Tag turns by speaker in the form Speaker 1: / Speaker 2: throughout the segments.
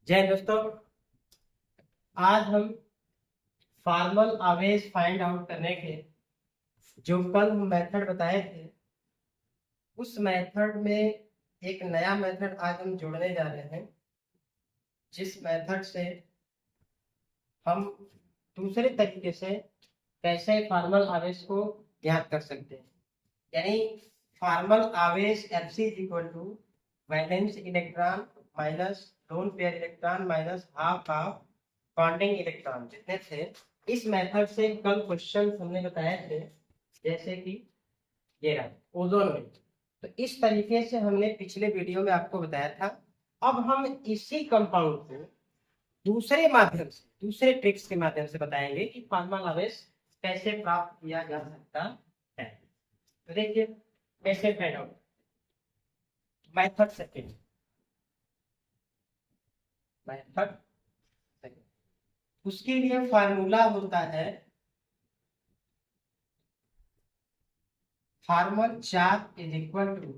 Speaker 1: जय दोस्तों। आज हम फॉर्मल आवेश फाइंड आउट करने के जो कल हम मेथड बताए थे, उस मेथड में एक नया मेथड आज हम जोड़ने जा रहे हैं, जिस मेथड से हम दूसरे तरीके से कैसे फॉर्मल आवेश को ज्ञात कर सकते हैं। यानी फॉर्मल आवेश Fc is equal to valence electron minus lone pair electron minus half half bonding electron जितने थे। इस मेथड से कल क्वेश्चन हमने बताए थे, जैसे कि ये रहा ओजोन में। तो इस तरीके से हमने पिछले वीडियो में आपको बताया था। अब हम इसी कंपाउंड को दूसरे माध्यम से, दूसरे ट्रिक्स के माध्यम से बताएंगे कि फॉर्मल आवेश कैसे प्राप्त किया जा सकता है। तो देखिए कैसे find out. Method second, method second, उसके लिए फार्मूला होता है formal charge is equal to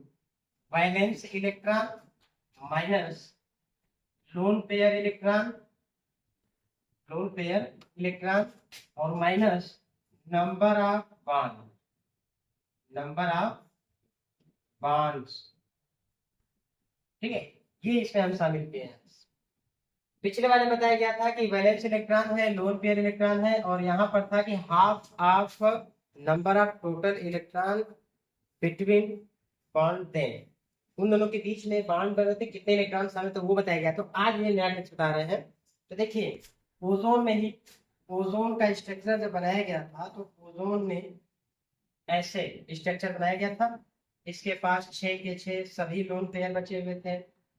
Speaker 1: valence electron minus lone pair electron, lone pair electron और minus number of bond, number of bonds. ठीक है, ये इसमें हम शामिल किए हैं। पिछले वाले में बताया गया था कि वैलेंस इलेक्ट्रॉन है, लोन पेयर इलेक्ट्रॉन है, और यहाँ पर था कि half of number of total electron between bond दें, उन दोनों के बीच में बॉन्ड बने थे, कितने इलेक्ट्रॉन शामिल तो वो बताया गया। तो आज ये नया टेक्स्ट बता रहे हैं। तो देखिए ओजोन में ही ओजोन का स्ट्रक्चर जब बनाया गया था, तो ओजोन में ऐसे स्ट्रक्चर बनाया गया था। इसके पास 6 के 6 सभी लोन पेयर बचे हुए थे,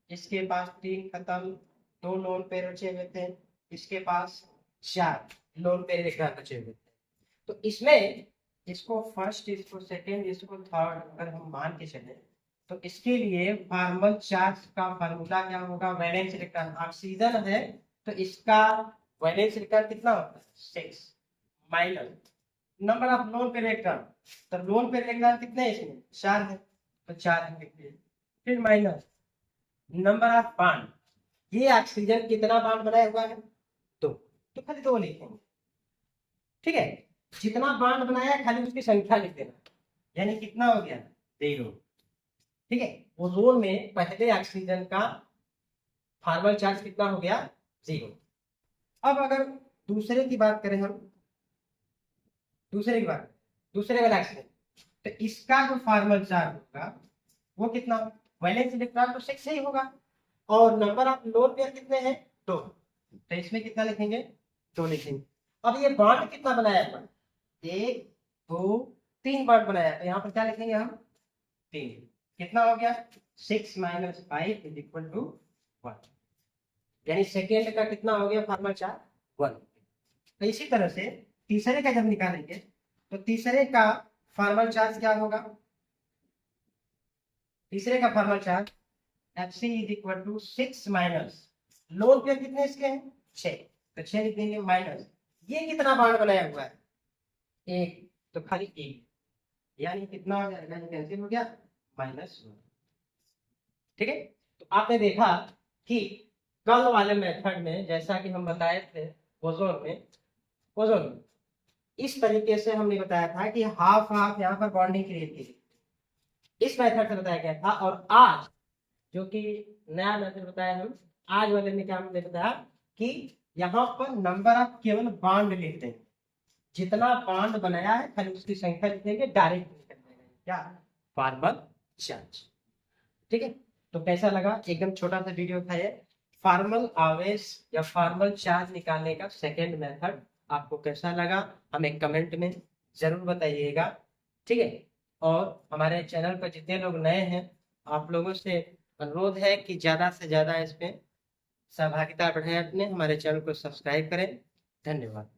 Speaker 1: इसके पास 3 खत्म 2 लोन पेयर बचे हुए थे, इसके पास 4 लोन पेयर इलेक्ट्रॉन बचे हुए थे। तो इसमें इसको फर्स्ट, इसको सेकेंड, इसको थर्ड अगर हम मान के चले, तो इसके लिए फॉर्मल चार्ज का फार्मूला क्या होगा? वैलेंस इलेक्ट्रॉन ऑक्सीजन है तो इसका वैलेंस इलेक्ट्रॉन कितना होता है? 6 minus number of loan pair electron, तो लोन पेयर इलेक्ट्रॉन कितने हैं इसमें? 4 है, तो 4 हम लिखते हैं। फिर माइनस नंबर ऑफ बॉन्ड, ये ऑक्सीजन कितना बॉन्ड बनाया हुआ है? 2, तो खाली 2 लिखेंगे। ठीक है, जितना बॉन्ड बनाया है खाली उसकी संख्या लिख देना, यानी कितना हो गया? 0। ठीक है, ओजोन में पहले ऑक्सीजन का फॉर्मल चार्ज कितना हो गया? 0। अब अगर दूसरे की बात करें हम, दूसरे की बात, दूसरे वाला ऑक्सीजन, तो इसका जो फॉर्मल चार्ज होगा वो कितना? वैलेंस इलेक्ट्रॉन तो 6 ही होगा, और नंबर ऑफ लोन पेयर कितने हैं? 2, तो इसमें कितना लिखेंगे? 2 लिखेंगे। अब ये बॉन्ड कितना बनाया है? 1 2 3 बॉन्ड बनाया, तो यहाँ पर क्या लिखेंगे हम? 3। कितना हो गया? 6 माइनस 5 इज इक्वल टू 1, यानी सेकेंड का कितना हो गया फॉर्मल चार्ज? 1। तो इसी तरह से तीसरे का जब निकालेंगे, तो तीसरे का फॉर्मल चार्ज क्या होगा? तीसरे का formal charge Fc is equal to 6 minus lone pair कितने इसके हैं? 6, तो 6 लिख देंगे माइनस ये कितना बॉन्ड बनाया हुआ है? 1, तो खाली 1, यानी कितना हो जाएगा? ये कैंसिल हो गया, -1। ठीक है, तो आपने देखा कि कल वाले मेथड में जैसा कि हम बताए थे ओजोन में, ओजोन में इस तरीके से हमने बताया था कि हाफ हाफ यहाँ पर बॉन्डिंग क्रिएट की, इस मेथड से बताया गया था। और आज जो कि नया मेथड बताया हम, आज वाले में क्या हमने बताया कि यहाँ पर नंबर ऑफ केवल बॉन्ड लिख देंगे, जितना बॉन्ड बनाया है खाली उसकी संख्या लिखेंगे, डायरेक्ट निकल जाएगा क्या? Formal charge. ठीक है, तो कैसा लगा? एकदम छोटा सा वीडियो था ये। फॉर्मल आवेश या फॉर्मल चार्ज निकालने का सेकेंड मेथड आपको कैसा लगा हमें कमेंट में जरूर बताइएगा। ठीक है, और हमारे चैनल पर जितने लोग नए हैं, आप लोगों से अनुरोध है कि ज़्यादा से ज़्यादा इसमें सहभागिता बढ़ाएं, अपने हमारे चैनल को सब्सक्राइब करें। धन्यवाद।